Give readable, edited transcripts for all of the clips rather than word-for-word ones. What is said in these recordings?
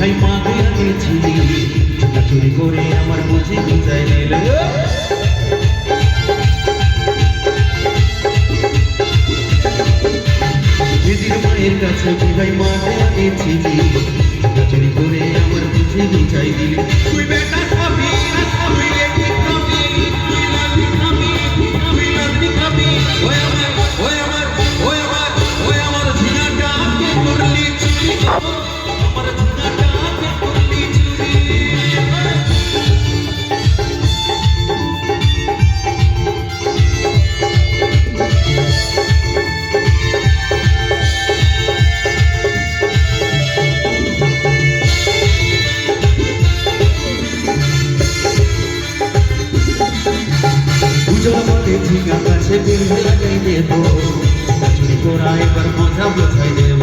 বিহাই মাকে আনেছিলি চুরি করে আমার বুঝি বুঝাই নিল দিদির মায়ের কাছে বিহাই মাকে আনেছিলি চুরি করে আমার বুঝি বুঝাই দিলি তুই বেটা খাবি খাবি খাবি তুই লাভি খাবি তুই লাভি খাবি ওই আমার ওই আমার ওই আমার ওই আমার ঝিনাটাকে করলি চুরি আমার ঝিনাটাকে করলি চুরি ঝিঙা গাছে বেল লাগাই দেব চুরি করা এবার মজা বোঝাই দেব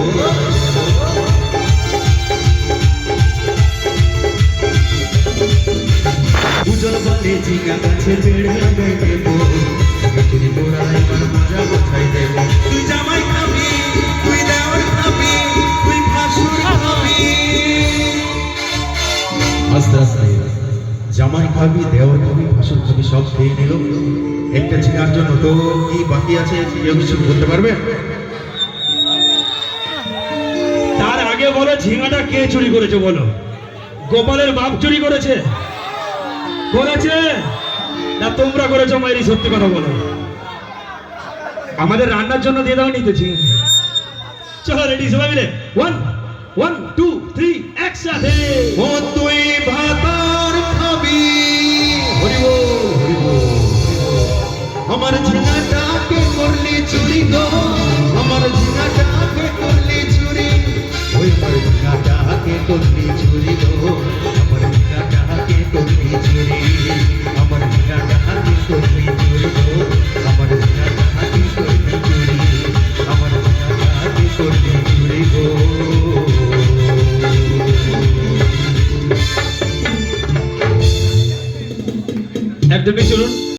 উজল বলে ঝিঙা গাছে বেল লাগাই দেব চুরি করা এবার মজা বোঝাই দেব তুই জামাই খাবি তুই দেওয়ার খাবি তুই ভাসুর খাবি আস্তে আস্তে জামাই খাবি দেওয়ার খাবি ভাসুর খাবি সব খেয়ে নিল একটা ঝিঙার জন্য তো কি বাকি আছে কেউ কিছু বলতে পারবে? তার আগে বলো ঝিঙাটা কে চুরি করেছে বলো? গোপালের বাপ চুরি করেছে করেছে না তোমরা করেছো? মায়েরই সত্যি কথা বলো। আমাদের রান্নার জন্য দিয়ে দাও নিতেছি। চলো রেডি সবাই মিলে 1 1 2 3 একসাথে। ও তুই ভাতার খাবি হরিবো হরিবো আমার ঝিঙাটাকে করলি চুরি গো আমার ঝিঙাটাকে করলি চুরি ওই আমার ঝিঙাটাকে করলি চুরি গো আমার ঝিঙাটাকে করলি চুরি আমার ঝিঙাটাকে করলি চুরি গো আমার ঝিঙাটাকে করলি চুরি আমার ঝিঙাটাকে করলি চুরি গো একদমই চলুন।